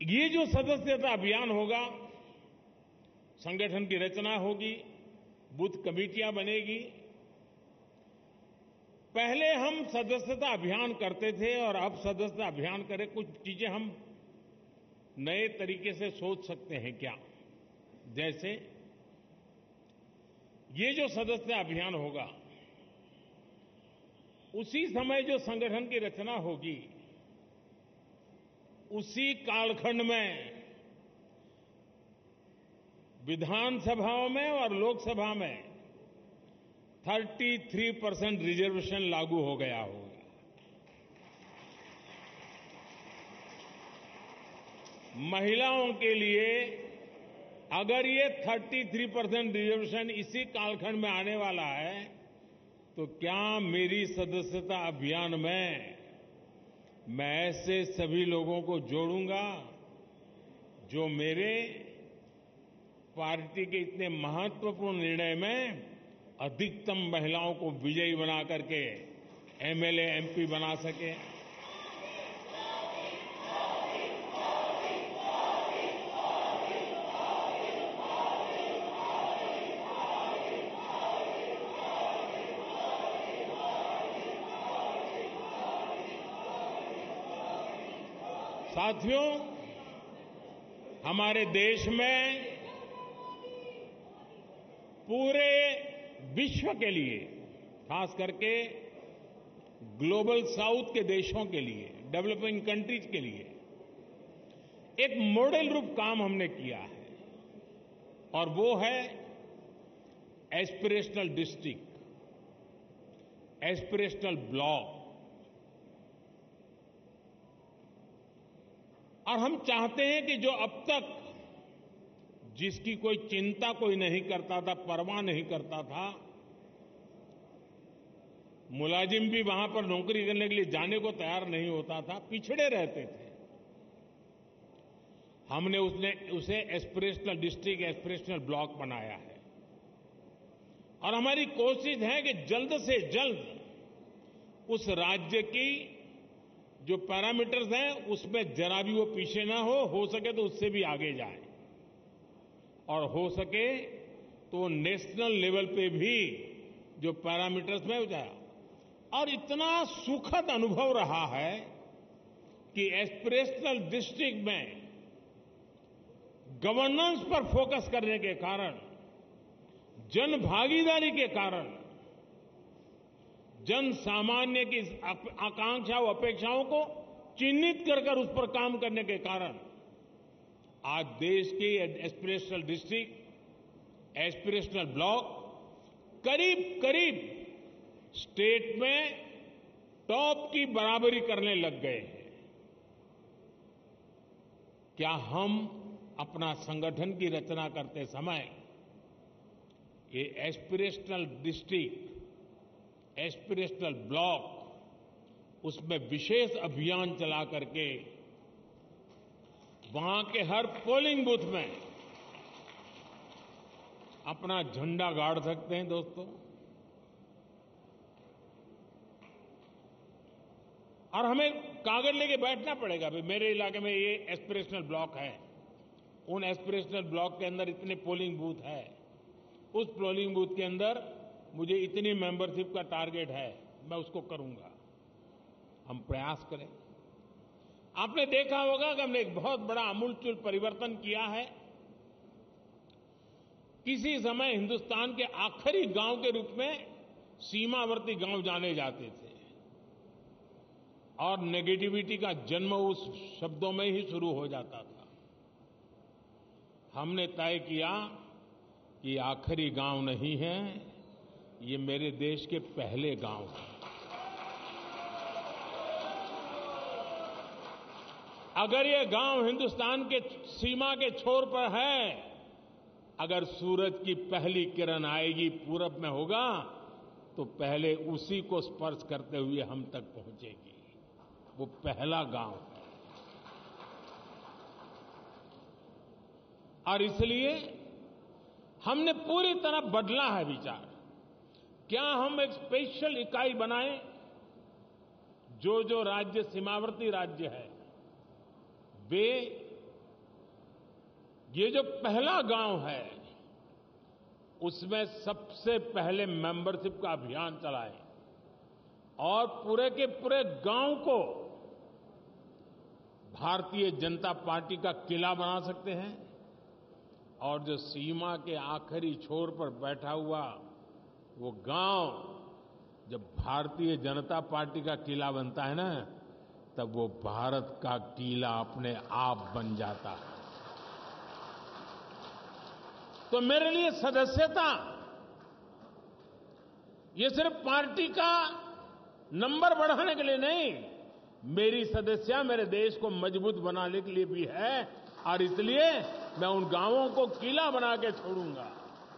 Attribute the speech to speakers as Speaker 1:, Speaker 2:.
Speaker 1: ये जो सदस्यता अभियान होगा, संगठन की रचना होगी, बूथ कमेटियां बनेगी। पहले हम सदस्यता अभियान करते थे और अब सदस्यता अभियान करें, कुछ चीजें हम नए तरीके से सोच सकते हैं क्या? जैसे ये जो सदस्यता अभियान होगा, उसी समय जो संगठन की रचना होगी, उसी कालखंड में विधानसभाओं में और लोकसभा में 33% रिजर्वेशन लागू हो गया होगा। महिलाओं के लिए अगर ये 33% रिजर्वेशन इसी कालखंड में आने वाला है, तो क्या मेरी सदस्यता अभियान में मैं ऐसे सभी लोगों को जोड़ूंगा जो मेरे पार्टी के इतने महत्वपूर्ण निर्णय में अधिकतम महिलाओं को विजयी बना करके एमएलए, एमपी बना सके। साथियों, हमारे देश में पूरे विश्व के लिए, खास करके ग्लोबल साउथ के देशों के लिए, डेवलपिंग कंट्रीज के लिए एक मॉडल रूप काम हमने किया है, और वो है एस्पिरेशनल डिस्ट्रिक्ट, एस्पिरेशनल ब्लॉक। और हम चाहते हैं कि जो अब तक जिसकी कोई चिंता कोई नहीं करता था, परवाह नहीं करता था, मुलाजिम भी वहां पर नौकरी करने के लिए जाने को तैयार नहीं होता था, पिछड़े रहते थे, हमने उसे एस्पिरेशनल डिस्ट्रिक्ट, एस्पिरेशनल ब्लॉक बनाया है। और हमारी कोशिश है कि जल्द से जल्द उस राज्य की जो पैरामीटर्स हैं उसमें जरा भी वो पीछे ना हो सके तो उससे भी आगे जाए, और हो सके तो नेशनल लेवल पे भी जो पैरामीटर्स में हो जाए। और इतना सुखद अनुभव रहा है कि एस्पिरेशनल डिस्ट्रिक्ट में गवर्नेंस पर फोकस करने के कारण, जन भागीदारी के कारण, जन सामान्य की आकांक्षाओं, अपेक्षाओं को चिन्हित कर उस पर काम करने के कारण आज देश के एस्पिरेशनल डिस्ट्रिक्ट, एस्पिरेशनल ब्लॉक करीब करीब स्टेट में टॉप की बराबरी करने लग गए हैं। क्या हम अपना संगठन की रचना करते समय ये एस्पिरेशनल डिस्ट्रिक्ट, एस्पिरेशनल ब्लॉक, उसमें विशेष अभियान चला करके वहां के हर पोलिंग बूथ में अपना झंडा गाड़ सकते हैं? दोस्तों, और हमें कागज लेके बैठना पड़ेगा, भाई मेरे इलाके में ये एस्पिरेशनल ब्लॉक है, उन एस्पिरेशनल ब्लॉक के अंदर इतने पोलिंग बूथ है, उस पोलिंग बूथ के अंदर मुझे इतनी मेंबरशिप का टारगेट है, मैं उसको करूंगा। हम प्रयास करें। आपने देखा होगा कि हमने एक बहुत बड़ा आमूलचूल परिवर्तन किया है। किसी समय हिंदुस्तान के आखिरी गांव के रूप में सीमावर्ती गांव जाने जाते थे, और नेगेटिविटी का जन्म उस शब्दों में ही शुरू हो जाता था। हमने तय किया कि आखिरी गांव नहीं है, ये मेरे देश के पहले गांव हैं। अगर ये गांव हिंदुस्तान के सीमा के छोर पर है, अगर सूरज की पहली किरण आएगी, पूरब में होगा, तो पहले उसी को स्पर्श करते हुए हम तक पहुंचेगी। वो पहला गांव है। और इसलिए हमने पूरी तरह बदला है विचार। क्या हम एक स्पेशल इकाई बनाएं? जो राज्य सीमावर्ती राज्य है, वे ये जो पहला गांव है उसमें सबसे पहले मेंबरशिप का अभियान चलाएं और पूरे के पूरे गांव को भारतीय जनता पार्टी का किला बना सकते हैं और जो सीमा के आखिरी छोर पर बैठा हुआ वो गांव जब भारतीय जनता पार्टी का किला बनता है ना तब वो भारत का किला अपने आप बन जाता है। तो मेरे लिए सदस्यता ये सिर्फ पार्टी का नंबर बढ़ाने के लिए नहीं, मेरी सदस्यता मेरे देश को मजबूत बनाने के लिए भी है और इसलिए मैं उन गांवों को किला बना के छोड़ूंगा।